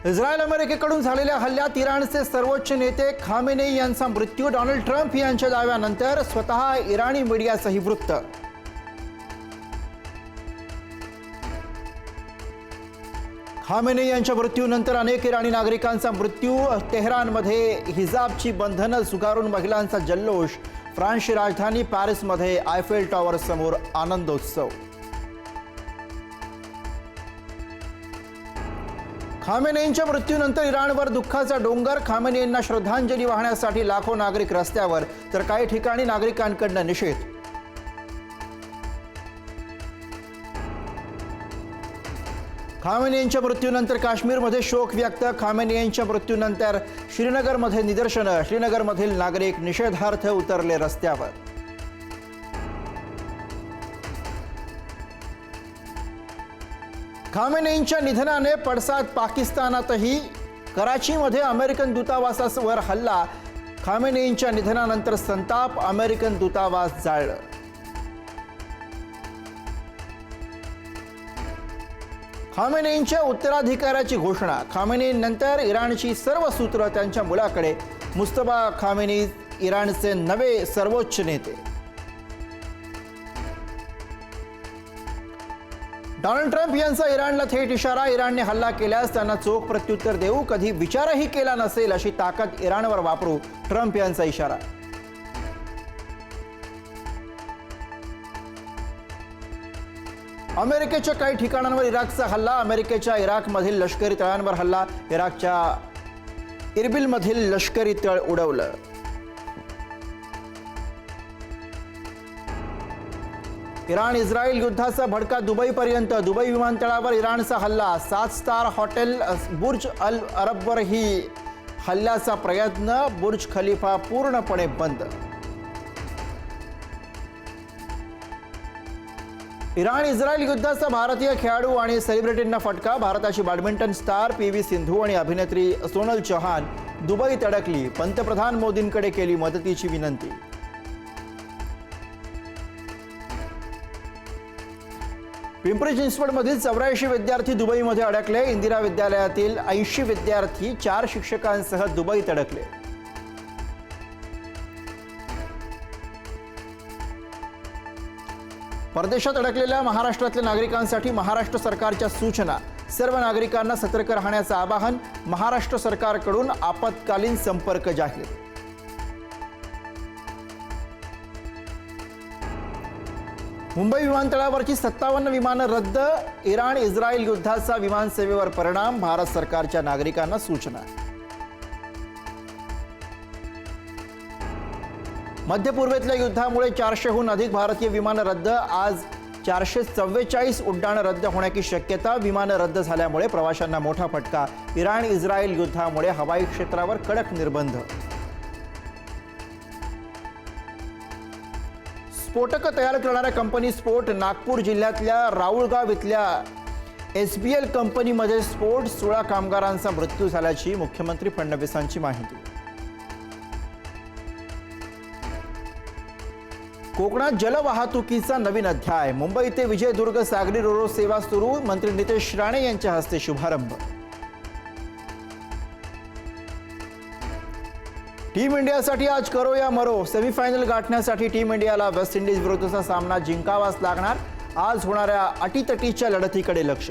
Israel अमेरिकेकडून झालेल्या हल्ल्यात इराणचे सर्वोच्च नेते खामेनेई यांचा मृत्यू. डोनाल्ड ट्रम्प यांच्या दाव्यानंतर स्वतः इराणी मीडियाचंही वृत्त. खामेनेई यांच्या मृत्यूनंतर अनेक इराणी नागरिकांचा मृत्यू. तेहरानमध्ये हिजाबची बंधनं झुगारून महिलांचा जल्लोष. फ्रान्सची राजधानी पॅरिसमध्ये आयफेल टॉवर समोर आनंदोत्सव. खामेनेईंच्या मृत्यूनंतर इराणवर दुःखाचा डोंगर. खामेनेईंना श्रद्धांजली वाहण्यासाठी लाखो नागरिक रस्त्यावर, तर काही ठिकाणी नागरिकांकडून निषेध. खामेनेईंच्या मृत्यूनंतर काश्मीरमध्ये शोक व्यक्त. खामेनेईंच्या मृत्यूनंतर श्रीनगरमध्ये निदर्शनं. श्रीनगरमधील नागरिक निषेधार्थ उतरले रस्त्यावर. खामेनेईंच्या निधनाने पडसाद पाकिस्तानातही. कराचीमध्ये अमेरिकन दूतावासावर हल्ला. खामेनेईंच्या निधनानंतर संताप. अमेरिकन दूतावास जाळलं. खामेनेईंच्या उत्तराधिकाऱ्याची घोषणा. खामेनेईंनंतर इराणची सर्व सूत्र त्यांच्या मुलाकडे. मुस्तफा खामेनेई इराणचे नवे सर्वोच्च नेते. डोनाल्ड ट्रम्प यांचा इराणला थेट इशारा. इराणने हल्ला केल्यास त्यांना चोख प्रत्युत्तर देऊ. कधी विचारही केला नसेल अशी ताकद इराणवर वापरू. ट्रम्प यांचा इशारा. अमेरिकेच्या काही ठिकाणांवर इराकचा हल्ला. अमेरिकेच्या इराकमधील लष्करी तळांवर हल्ला. इराकच्या इरबिलमधील लष्करी तळ उडवलं. इराण इस्रायल युद्धाचा भडका दुबईपर्यंत. दुबई विमानतळावर इराणचा हल्ला. 7 स्टार हॉटेल बुर्ज अल अरबवरही हल्ल्याचा प्रयत्न. बुर्ज खलिफा पूर्णपणे बंद. इराण इस्रायल युद्धाचा भारतीय खेळाडू आणि सेलिब्रिटींना फटका. भारताची बॅडमिंटन स्टार PV सिंधू आणि अभिनेत्री सोनल चौहान दुबईत अडकली. पंतप्रधान मोदींकडे केली मदतीची विनंती. पिंपरी चिंचवडमधील 84 विद्यार्थी दुबईमध्ये अडकले. इंदिरा विद्यालयातील 80 विद्यार्थी 4 शिक्षकांसह दुबईत अडकले. परदेशात अडकलेल्या महाराष्ट्रातल्या नागरिकांसाठी महाराष्ट्र सरकारच्या सूचना. सर्व नागरिकांना सतर्क राहण्याचं आवाहन. महाराष्ट्र सरकारकडून आपत्कालीन संपर्क जाहीर. मुंबई विमानतळावरची 57 विमानं रद्द. इराण इस्रायल युद्धाचा विमानसेवेवर परिणाम. भारत सरकारच्या नागरिकांना सूचना. मध्य पूर्वेतल्या युद्धामुळे 400हून अधिक भारतीय विमानं रद्द. आज 444 उड्डाणं रद्द होण्याची शक्यता. विमानं रद्द झाल्यामुळे प्रवाशांना मोठा फटका. इराण इस्रायल युद्धामुळे हवाई क्षेत्रावर कडक निर्बंध. स्फोटकं तयार करणाऱ्या कंपनी स्फोट. नागपूर जिल्ह्यातल्या राऊळगाव इथल्या SBL कंपनीमध्ये स्फोट. 16 कामगारांचा मृत्यू झाल्याची मुख्यमंत्री फडणवीसांची माहिती. कोकणात जलवाहतुकीचा नवीन अध्याय. मुंबई ते विजयदुर्ग सागरी रोरो सेवा सुरू. मंत्री नितेश राणे यांच्या हस्ते शुभारंभ. टीम इंडियासाठी आज करो या मरो. सेमीफायनल गाठण्यासाठी टीम इंडियाला वेस्ट इंडिज विरुद्धचा सामना जिंकावाच लागणार. आज होणाऱ्या अटीतटीच्या लढतीकडे लक्ष.